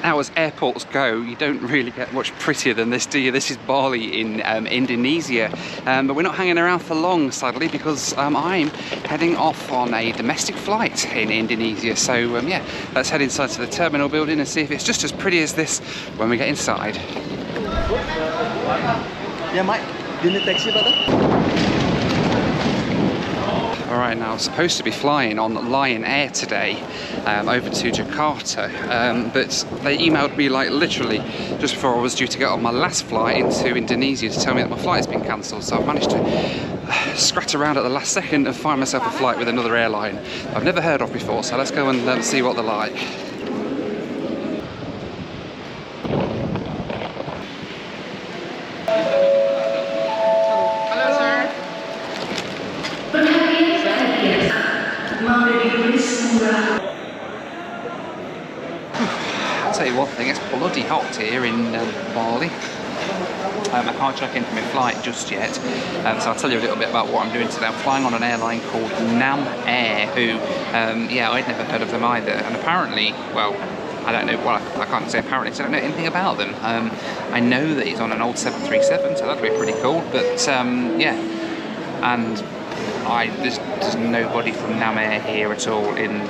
Now, as airports go, you don't really get much prettier than this, do you? This is Bali in Indonesia, but we're not hanging around for long, sadly, because I'm heading off on a domestic flight in Indonesia. So yeah, let's head inside to the terminal building and see if it's just as pretty as this when we get inside. Yeah, Mike, do you need taxi, brother? Alright, now I was supposed to be flying on Lion Air today over to Jakarta, but they emailed me like literally just before I was due to get on my last flight into Indonesia to tell me that my flight has been cancelled. So I've managed to scratch around at the last second and find myself a flight with another airline I've never heard of before, so let's go and see what they're like. I'll tell you one thing, it's bloody hot here in Bali. I can't check into my flight just yet, so I'll tell you a little bit about what I'm doing today. I'm flying on an airline called Nam Air, who, yeah, I'd never heard of them either, and apparently, well, I don't know, well, I can't say apparently, so I don't know anything about them. I know that he's on an old 737, so that'd be pretty cool, but yeah, and there's nobody from Nam Air here at all in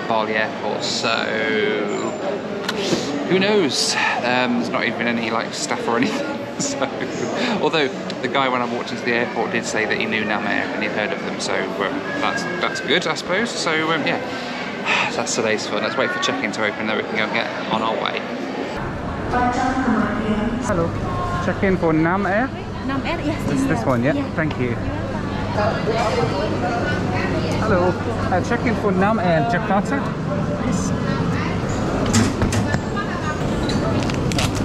Bali Airport, so who knows? There's not even any like staff or anything. So, although the guy when I walked into the airport did say that he knew Nam Air and he'd heard of them, so that's good, I suppose. So yeah, that's today's fun. Let's wait for check-in to open, then we can go and get on our way. Hello, check-in for Nam Air. Nam Air, yes. It's this one, yeah? Thank you. Hello, check-in for Nam Air Jakarta. Yes.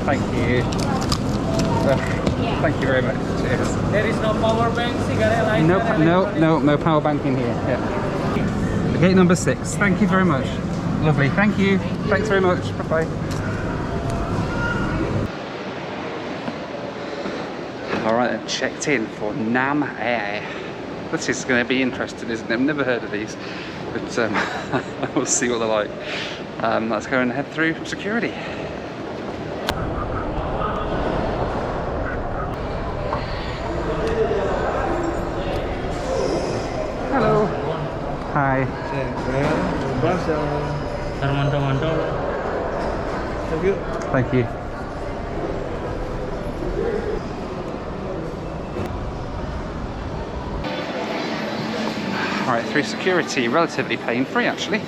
Thank you. Thank you very much. Cheers. There is no power bank, cigarette lighter. No power bank in here. Yeah. Gate number 6. Thank you very much. Lovely. Thank you. Thanks very much. Bye bye. All right, then, checked in for Nam Air. This is going to be interesting, isn't it? I've never heard of these, but we'll see what they're like. Let's go and head through security. Hello. Hi. Thank you. Alright, through security, relatively pain-free actually,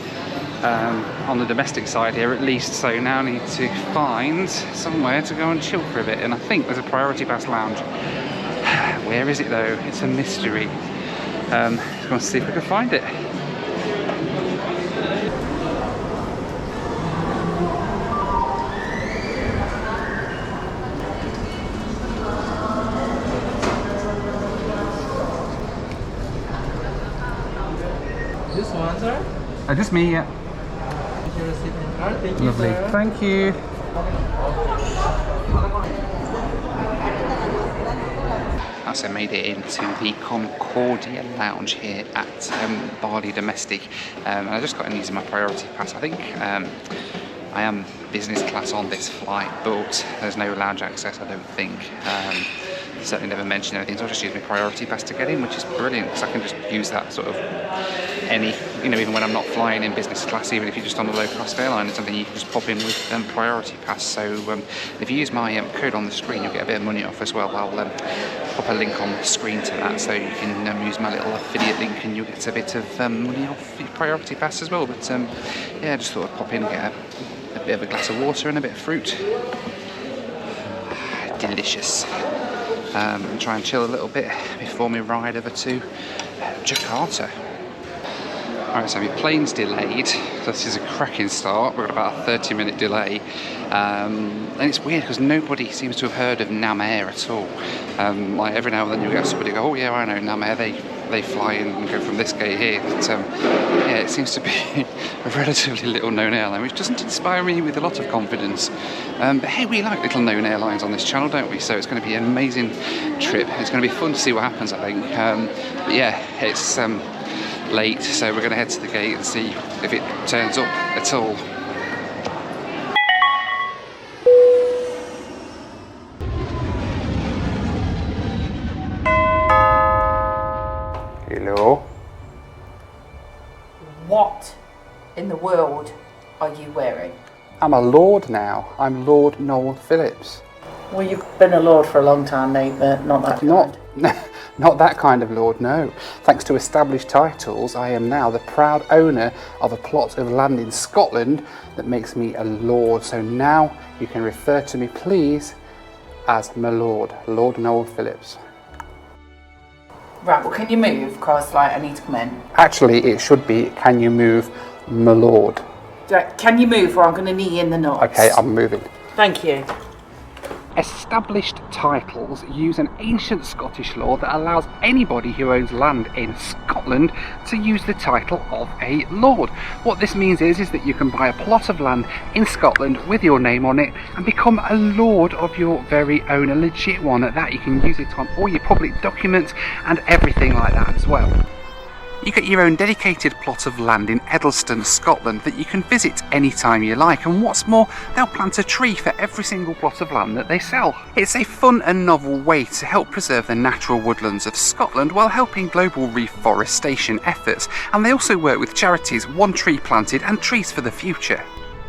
on the domestic side here at least, so now I need to find somewhere to go and chill for a bit, and I think there's a priority pass lounge. Where is it though? It's a mystery. Let's go and see if we can find it. This one, sir? Just me, yeah. Thank you, Lovely. sir. Thank you. So I made it into the Concordia Lounge here at Bali Domestic, and I just got in using my priority pass. I think I am business class on this flight, but there's no lounge access, I don't think. Certainly never mentioned anything, so I just use my priority pass to get in, which is brilliant because I can just use that sort of even when I'm not flying in business class, even if you're just on a low-cost airline or something, you can just pop in with priority pass. So if you use my code on the screen, you'll get a bit of money off as well. I'll pop a link on the screen to that, so you can use my little affiliate link and you'll get a bit of money off your priority pass as well. But yeah, I just thought I'd pop in and get a bit of a glass of water and a bit of fruit. Delicious. And try and chill a little bit before we ride over to Jakarta. Alright, so my plane's delayed. This is a cracking start. We've got about a 30-minute delay. And it's weird because nobody seems to have heard of Nam Air at all. Like every now and then you get somebody go, oh yeah, I know Nam Air, they fly in and go from this gate here. But yeah, it seems to be a relatively little known airline, which doesn't inspire me with a lot of confidence. But hey, we like little known airlines on this channel, don't we? So it's going to be an amazing trip. It's going to be fun to see what happens, I think. But yeah, it's late, so we're going to head to the gate and see if it turns up at all. Alright, so we're playing still 3 I'm a lord now. I'm Lord Noel Phillips. Well, you've been a lord for a long time, Nate, but not that Not, kind. not that kind of lord, no. Thanks to established titles, I am now the proud owner of a plot of land in Scotland that makes me a lord. So now you can refer to me, please, as my lord, Lord Noel Phillips. Right, well, can you move? Because, I need to come in. Actually, it should be, can you move, my lord? Right, can you move, or I'm going to knee in the nuts? Okay, I'm moving. Thank you. Established titles use an ancient Scottish law that allows anybody who owns land in Scotland to use the title of a lord. What this means is that you can buy a plot of land in Scotland with your name on it and become a lord of your very own, a legit one at that. You can use it on all your public documents and everything like that as well. You get your own dedicated plot of land in Edelston, Scotland that you can visit anytime you like, and what's more, they'll plant a tree for every single plot of land that they sell. It's a fun and novel way to help preserve the natural woodlands of Scotland while helping global reforestation efforts, and they also work with charities One Tree Planted and Trees for the Future.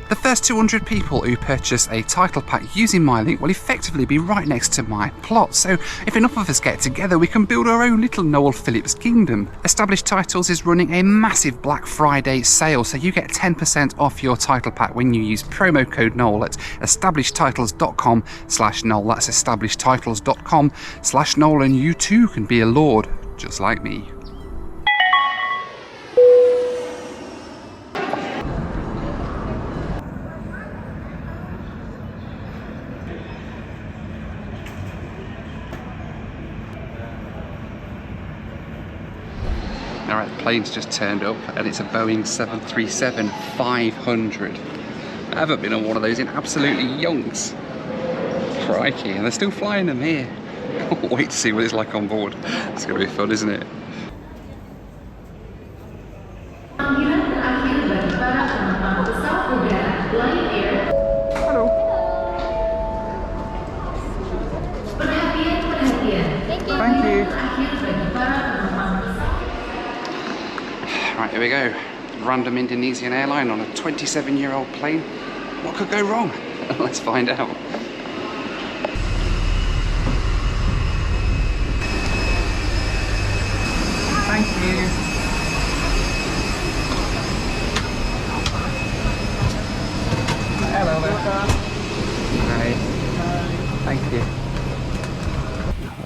The first 200 people who purchase a title pack using my link will effectively be right next to my plot, so if enough of us get together we can build our own little Noel Phillips kingdom. Established Titles is running a massive Black Friday sale, so you get 10% off your title pack when you use promo code Noel at establishedtitles.com/Noel. That's establishedtitles.com/Noel, and you too can be a lord, just like me. Alright, the plane's just turned up and it's a Boeing 737-500. I haven't been on one of those in absolutely yonks. Crikey, and they're still flying them here. Can't wait to see what it's like on board. It's going to be fun, isn't it? Hello. Thank you. Right, here we go. Random Indonesian airline on a 27-year-old plane. What could go wrong? Let's find out. Thank you. Hello there. Hi. Thank you.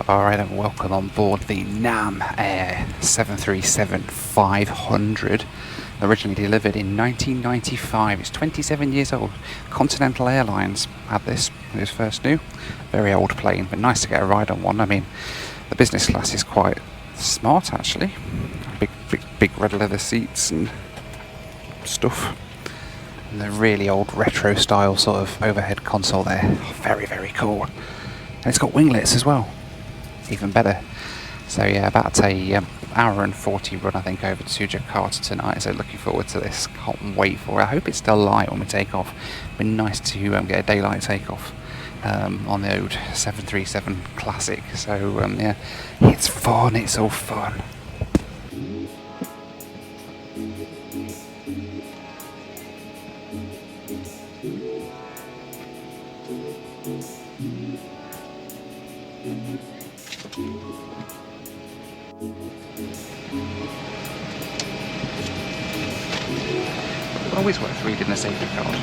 Alright, and welcome on board the Nam Air 737-500, originally delivered in 1995. It's 27 years old. Continental Airlines had this when it was first new. Very old plane, but nice to get a ride on one. I mean, the business class is quite smart actually. Big red leather seats and stuff. And the really old retro style sort of overhead console there. Very, very cool. And it's got winglets as well. Even better. So yeah, about a hour and 40 run I think over to Jakarta tonight, so looking forward to this. Can't wait for it. I hope it's still light when we take off. Been nice to get a daylight takeoff on the old 737 Classic. So yeah, it's fun, it's all fun. Always worth reading the safety card.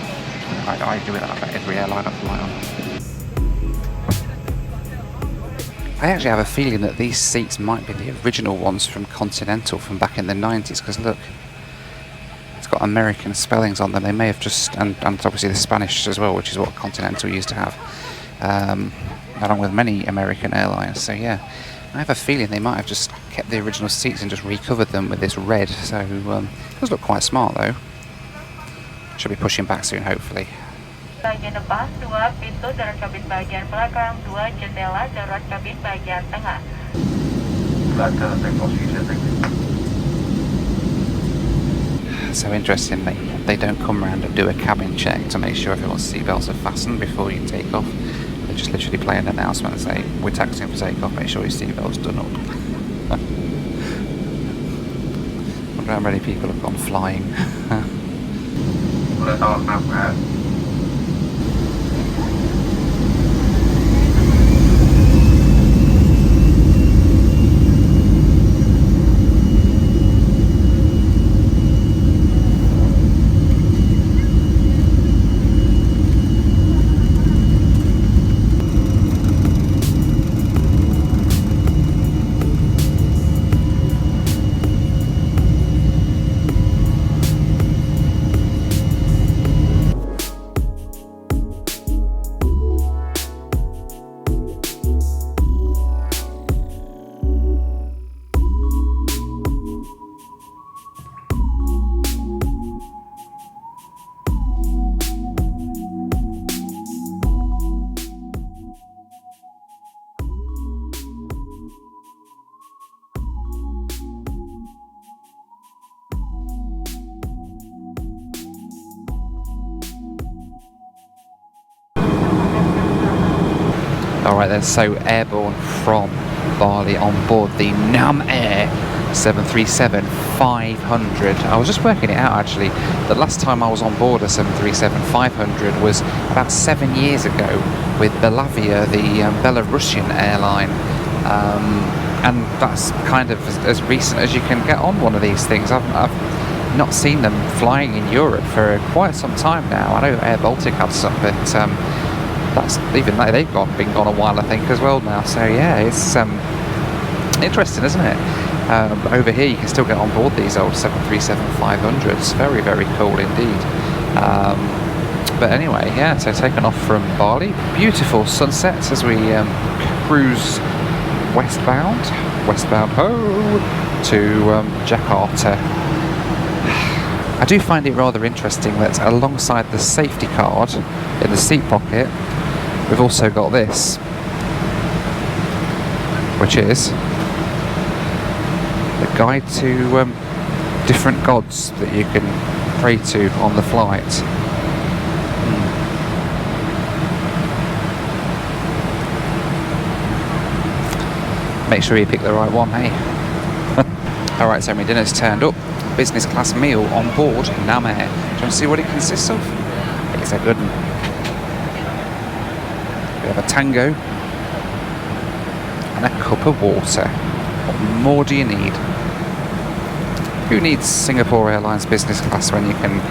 I do it about every airline I fly on. I actually have a feeling that these seats might be the original ones from Continental from back in the 90s, because look, it's got American spellings on them. They may have just, and obviously the Spanish as well, which is what Continental used to have, along with many American airlines. So yeah, I have a feeling they might have just kept the original seats and just recovered them with this red. So it does look quite smart though. Should be pushing back soon, hopefully. Bagian depan, 2 pintu darurat kabin bagian belakang, 2 jendela darurat kabin bagian tengah. So interesting, they don't come around and do a cabin check to make sure everyone's seatbelts are fastened before you take off. They just literally play an announcement and say, we're taxiing for takeoff, make sure your seatbelt's done up. Wonder how many people have gone flying. Alright then, so airborne from Bali on board the Nam Air 737-500. I was just working it out actually. The last time I was on board a 737-500 was about 7 years ago with Belavia, the Belarusian airline. And that's kind of as recent as you can get on one of these things. I've not seen them flying in Europe for quite some time now. I know Air Baltic had some, but that's even they've been gone a while I think as well now. So yeah, it's interesting, isn't it? Over here you can still get on board these old 737-500s. Very, very cool indeed. But anyway, yeah, so taken off from Bali. Beautiful sunsets as we cruise westbound to Jakarta. I do find it rather interesting that alongside the safety card in the seat pocket, we've also got this, which is the guide to different gods that you can pray to on the flight. Make sure you pick the right one, hey? Alright, so my dinner's turned up. Business class meal on board Nam Air. Do you want to see what it consists of? It's a good one. We have a tango and a cup of water. What more do you need? Who needs Singapore Airlines business class when you can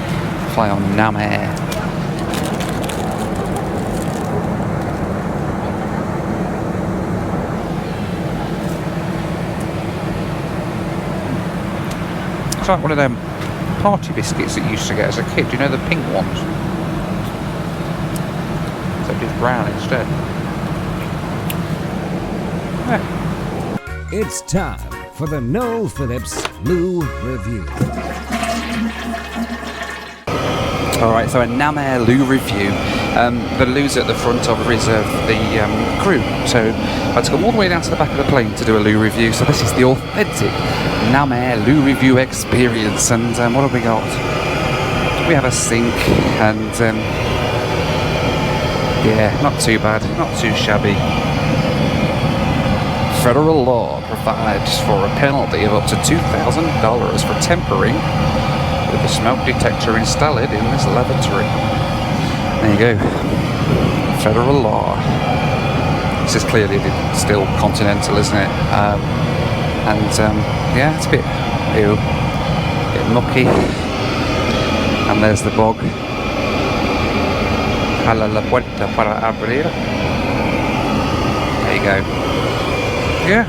fly on Nam Air? It's like one of them party biscuits that you used to get as a kid. Do you know the pink ones? So it's brown instead. Yeah. It's time for the Noel Phillips Loo Review. Alright, so a Nam Air loo review. The loos at the front of reserve the crew, so I had to come all the way down to the back of the plane to do a loo review. So this is the authentic Nam Air loo review experience. And what have we got? We have a sink and yeah, not too bad, not too shabby. Federal law provides for a penalty of up to $2,000 for tampering with a smoke detector installed in this lavatory. There you go. Federal law. This is clearly still continental, isn't it? Yeah, it's a bit mucky. And there's the bog. Jala la puerta para abrir. There you go. Yeah.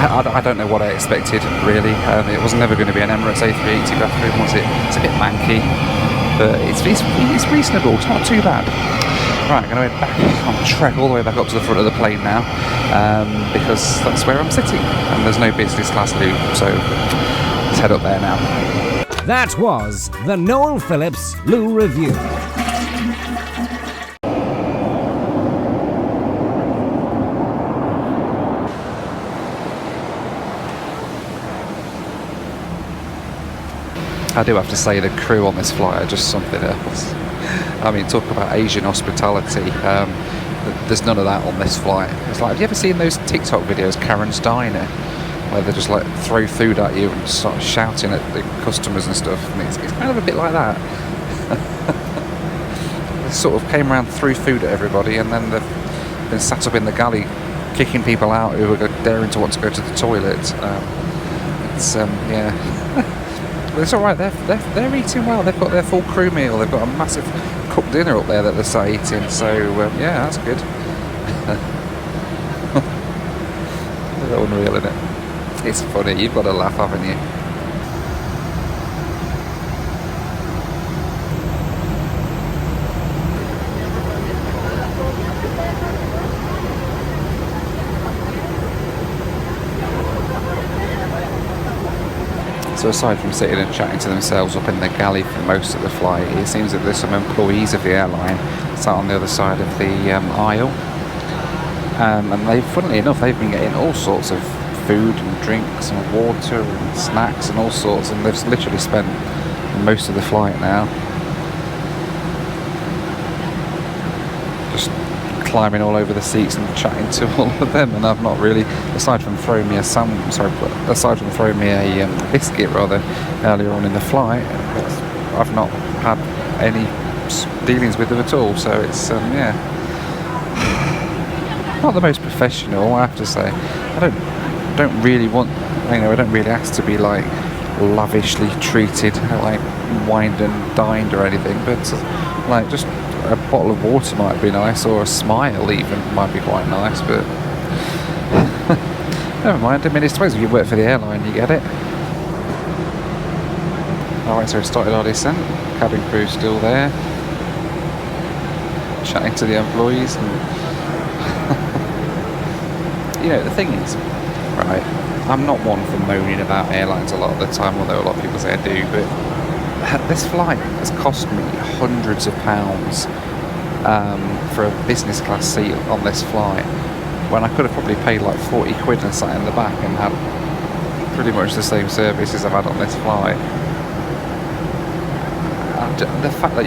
I don't know what I expected, really. It was never going to be an Emirates A380 bathroom, was it? It's a bit manky, but it's reasonable. It's not too bad. Right, I'm going to head back on the trek all the way back up to the front of the plane now, because that's where I'm sitting, and there's no business class loo, so let's head up there now. That was the Noel Phillips Loo Review. I do have to say the crew on this flight are just something else. I mean, talk about Asian hospitality. There's none of that on this flight. It's like, have you ever seen those TikTok videos, Karen's Diner, where they just like throw food at you and start shouting at the customers and stuff? I mean, it's kind of a bit like that. They sort of came around, threw food at everybody, and then they've been sat up in the galley kicking people out who are daring to want to go to the toilet. Yeah. But it's alright, they're eating well. They've got their full crew meal. They've got a massive cooked dinner up there that they're sat eating. So, yeah, that's good. They're unreal, isn't it? It's funny. You've got to laugh, haven't you? So aside from sitting and chatting to themselves up in the galley for most of the flight, it seems that there's some employees of the airline sat on the other side of the aisle. And funnily enough, they've been getting all sorts of food and drinks and water and snacks and all sorts, and they've literally spent most of the flight now just climbing all over the seats and chatting to all of them, and I've not really, aside from throwing me a biscuit rather earlier on in the flight, I've not had any dealings with them at all. So it's yeah, not the most professional, I have to say. I don't really want, I don't really ask to be like lavishly treated, like wined and dined or anything, but like just a bottle of water might be nice, or a smile even might be quite nice, but never mind. I mean, I suppose if you work for the airline you get it. Alright, so we started our descent, cabin crew still there, chatting to the employees, and the thing is, right, I'm not one for moaning about airlines a lot of the time, although a lot of people say I do, but this flight has cost me hundreds of pounds for a business class seat on this flight, when I could have probably paid like 40 quid and sat in the back and had pretty much the same service as I've had on this flight. The fact that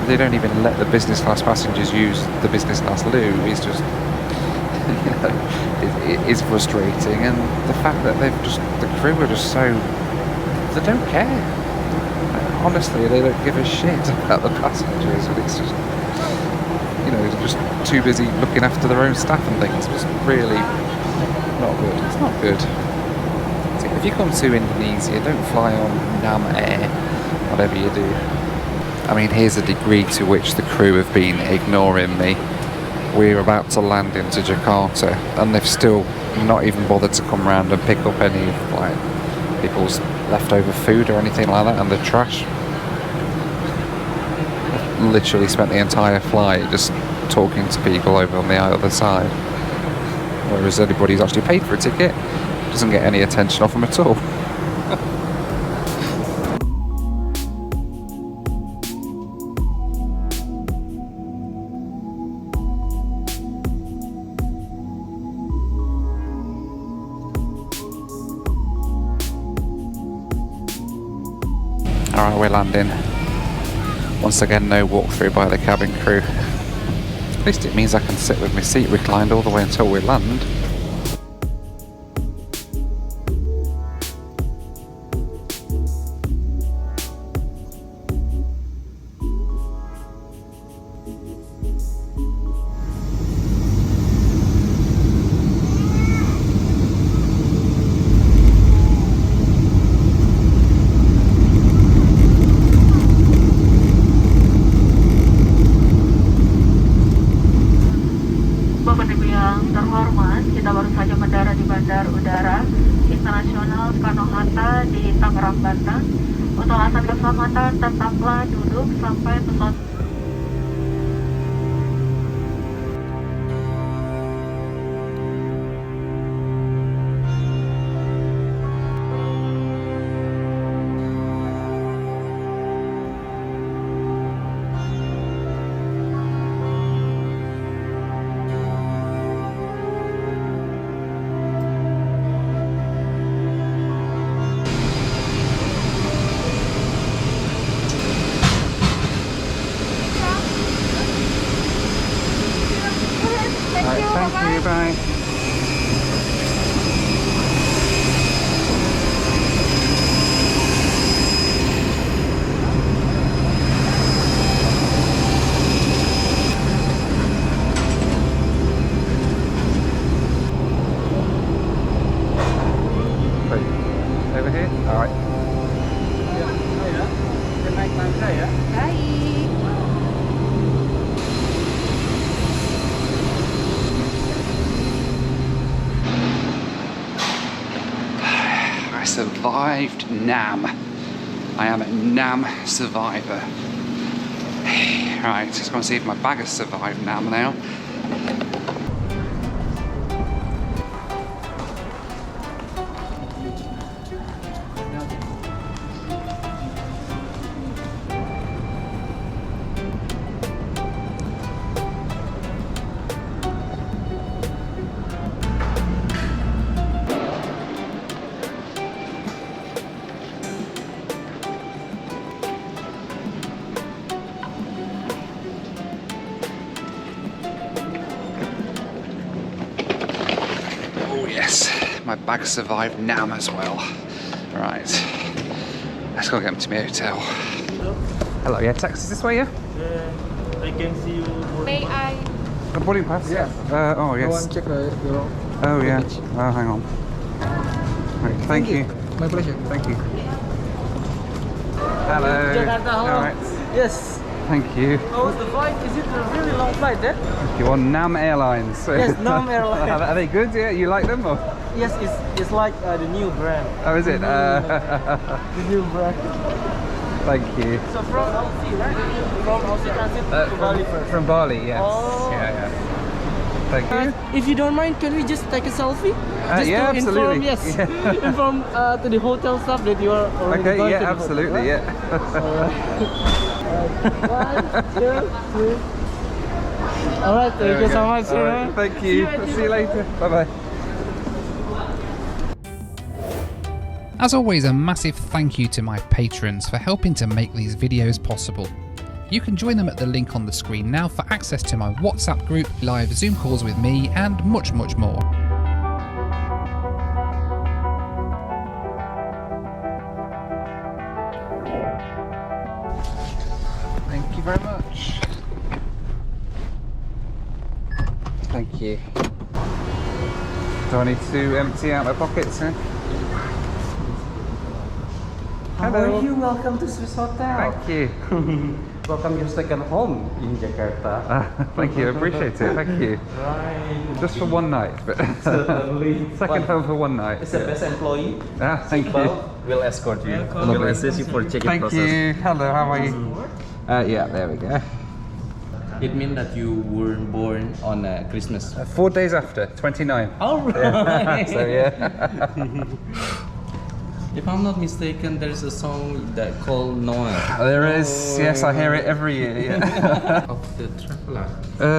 they don't even let the business class passengers use the business class loo is just, it is frustrating, and the fact that the crew are just so, they don't care. Honestly, they don't give a shit about the passengers, and it's just, they're just too busy looking after their own staff and things. It's just really not good. It's not good. So if you come to Indonesia, don't fly on Nam Air, whatever you do. I mean, here's a degree to which the crew have been ignoring me. We're about to land into Jakarta, and they've still not even bothered to come round and pick up any like people's leftover food or anything like that, and the trash. I've literally spent the entire flight just talking to people over on the other side, whereas anybody who's actually paid for a ticket doesn't get any attention off them at all. Alright, we're landing. Once again, no walkthrough by the cabin crew. At least it means I can sit with my seat reclined all the way until we land. Kita baru saja mendarat di Bandar Udara Internasional Soekarno-Hatta di Tangerang, Banten. Untuk alasan keselamatan, tetaplah duduk sampai pesawat. Thank you, bye. Wait, over here? Alright. I survived Nam. I am a Nam survivor. Right, just going to see if my bag has survived Nam now. My bag survived Nam as well. Right, let's go get to my hotel. Hello, yeah, taxi this way, yeah? Yeah, I can see you. May I? A boarding pass? Yeah. Oh, Go yes. and check your Oh, yeah. luggage. Oh, hang on. Right, thank you. My pleasure. Thank you. Hello. Jakarta, hello. All right. Yes. Thank you. How was the flight? Is it a really long flight, eh? You on Nam Airlines? Yes, Nam Airline. Are they good? Yeah, you like them? Or? Yes, it's like the new brand. Oh, is it? The new brand. Thank you. So from Aussie, right? From Aussie transit to Bali first. From Bali, yes. Oh. Yeah. Thank you. If you don't mind, can we just take a selfie? Just yeah, to absolutely. Inform, yes, Yeah. inform to the hotel staff that you are already Okay, gone yeah, to the absolutely, hotel, right? yeah. 1, 2, 3. All right, There thank we you go. so much. All right, thank you. See you later. Bye-bye. As always, a massive thank you to my patrons for helping to make these videos possible. You can join them at the link on the screen now for access to my WhatsApp group, live Zoom calls with me, and much, much more. Thank you very much. Thank you. Do I need to empty out my pockets, eh? How Hello. are you? Welcome to Swiss Hotel. Thank you. Welcome your second home in Jakarta. Thank you, I appreciate it, thank you. Right. Just for one night, but Certainly. second home for one night. It's the best employee. Thank you. We'll escort you. Lovely. We'll assist you for check-in Thank process. you. Hello, how are you? Yeah, there we go. It means that you were born on Christmas. 4 days after, 29. All right. So yeah. If I'm not mistaken, there's a song that called Noel. There is, yes, I hear it every year, yeah. Of the traveler.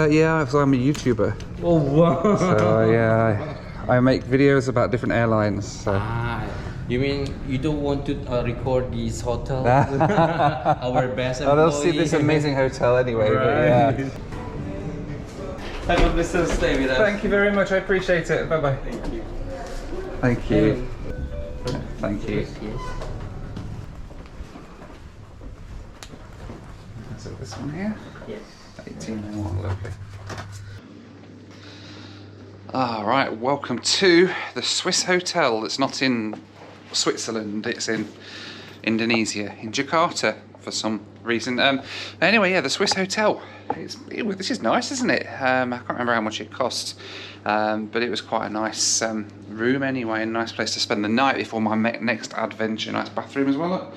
Yeah, so I'm a YouTuber. Oh wow. So yeah, I make videos about different airlines. So. Ah, you mean you don't want to record this hotel? Our best employee. Oh, they'll see this amazing hotel anyway, but yeah. Have a pleasant stay with us. Thank you very much, I appreciate it. Bye-bye. Thank you. Thank you. Thank you. So this one here? Yes. 1801, lovely. Alright, welcome to the Swiss hotel that's not in Switzerland, it's in Indonesia, in Jakarta for some reason. Anyway, yeah, the Swiss hotel. This is nice, isn't it? I can't remember how much it cost, but it was quite a nice room anyway, a nice place to spend the night before my next adventure. Nice bathroom as well. Look.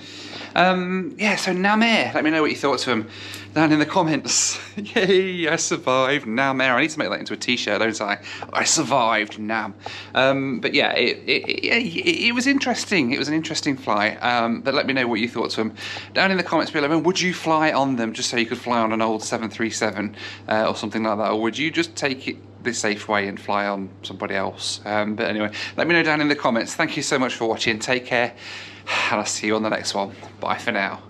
Yeah, so Nam Air, let me know what you thought of them down in the comments. Yay, I survived Nam Air. I need to make that into a t-shirt, don't I survived Nam. But yeah, it was interesting. It was an interesting flight. But let me know what you thought of them down in the comments below. And would you fly on them just so you could fly on an old 737 or something like that? Or would you just take it the safe way and fly on somebody else? But anyway, let me know down in the comments. Thank you so much for watching. Take care. And I'll see you on the next one. Bye for now.